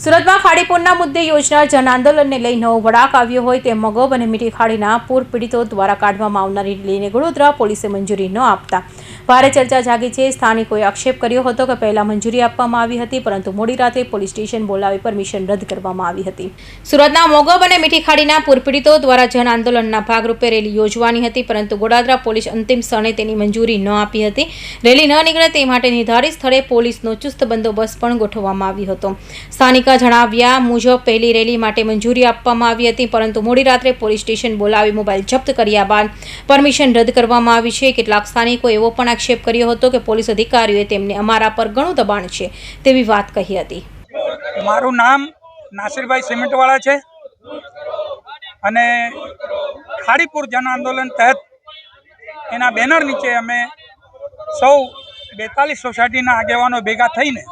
સુરતમાં ખાડીપુરના મુદ્દે યોજનાર જન આંદોલનને લઈ નવો વળાંક આવ્યો હોય તેમ મગોબ અને મીઠી ખાડીના પૂર પીડિતો દ્વારા કાઢવામાં આવનારી રેલીને વડોદરા પોલીસે મંજૂરી ન આપતા ભારે ચર્ચા જાગી છે। સ્થાનિકોએ આક્ષેપ કર્યો હતો કે પહેલા મંજૂરી આપવામાં આવી હતી, પરંતુ મોડી રાત્રે પોલીસ સ્ટેશન બોલાવી પરમિશન રદ કરવામાં આવી હતી। સુરતના મોગોબ અને મીઠી ખાડીના પૂર પીડિતો દ્વારા જન આંદોલનના ભાગરૂપે રેલી યોજવાની હતી, પરંતુ વડોદરા પોલીસ અંતિમ ક્ષણે તેની મંજૂરી ન આપી હતી। રેલી ન નીકળે તે માટે નિર્ધારિત સ્થળે પોલીસનો ચુસ્ત બંદોબસ્ત પણ ગોઠવવામાં આવ્યો હતો। સ્થાનિક જણાવ્યા મુજબ પહેલી રેલી માટે મંજૂરી આપવામાં આવી હતી, પરંતુ મોડી રાત્રે પોલીસ સ્ટેશન બોલાવી મોબાઈલ જપ્ત કર્યા બાદ પરમિશન રદ કરવામાં આવી છે। કેટલાક સ્થાનિકો એવો પણ આક્ષેપ કર્યો હતો કે પોલીસ અધિકારીઓએ તેમને અમારા પર ઘણું દબાણ છે તેવી વાત કહી હતી। મારું નામ નાસિરભાઈ સિમેન્ટવાળા છે અને ખાડીપુર જન આંદોલન તહેત એના બેનર નીચે અમે સૌ 42 સોસાયટીના આગેવાનો ભેગા થઈને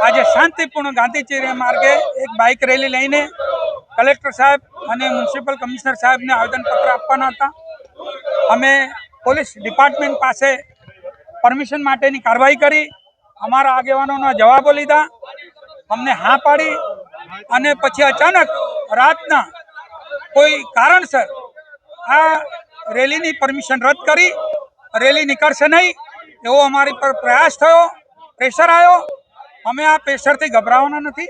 આજે શાંતિપૂર્ણ ગાંધીચીરી માર્ગે એક બાઇક રેલી લઈને કલેક્ટર સાહેબ અને મ્યુનિસિપલ કમિશનર સાહેબને આવેદનપત્ર આપવાના હતા। અમે પોલીસ ડિપાર્ટમેન્ટ પાસે પરમિશન માટેની કાર્યવાહી કરી, અમારા આગેવાનોના જવાબો લીધા, અમને હા પાડી અને પછી અચાનક રાતના કોઈ કારણસર આ રેલીની પરમિશન રદ કરી રેલી નીકળશે નહીં એવો અમારી પર પ્રયાસ થયો, પ્રેશર આવ્યો। અમે આ પ્રેશરથી ગભરાવાના નથી।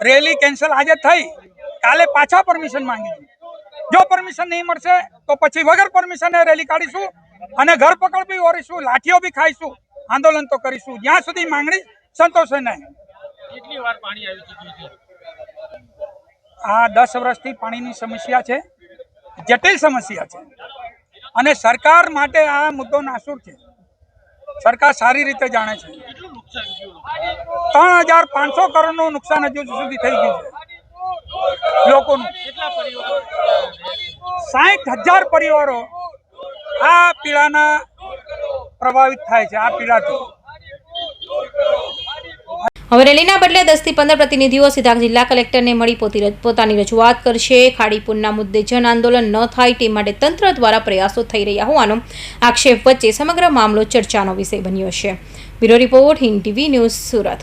રેલી કેન્સલ આજે થઈ, કાલે પાછા પરમિશન માંગીશું। જો પરમિશન નહીં મળશે તો પછી વગર પરમિશને રેલી કાઢીશું અને ઘર પકડ બી ઓરીશું, લાઠીઓ બી ખાઈશું, આંદોલન તો કરીશું જ્યાં સુધી માંગણી સંતોષે નહીં। કેટલી વાર પાણી આવી ચૂક્યું છે? આ 10 વર્ષથી પાણીની સમસ્યા છે, જટિલ સમસ્યા છે અને સરકાર માટે આ મુદ્દો નાસુર છે। સરકાર સારી રીતે જાણે છે। 3500 કરોડનું નુકસાન હજુ સુધી થઈ ગયું છે લોકોનું। 60,000 પરિવારો આ પીડાના પ્રભાવિત થાય છે। આ પીડાથી હવે રેલીના બદલે 10 થી 15 પ્રતિનિધિઓ સીધા જિલ્લા કલેક્ટરને મળી પોતાની રજૂઆત કરશે। ખાડીપુરના મુદ્દે જન આંદોલન ન થાય તે માટે તંત્ર દ્વારા પ્રયાસો થઈ રહ્યા હોવાનો આક્ષેપ વચ્ચે સમગ્ર મામલો ચર્ચાનો વિષય બન્યો છે। Bureau report, Hind TV news, Surat.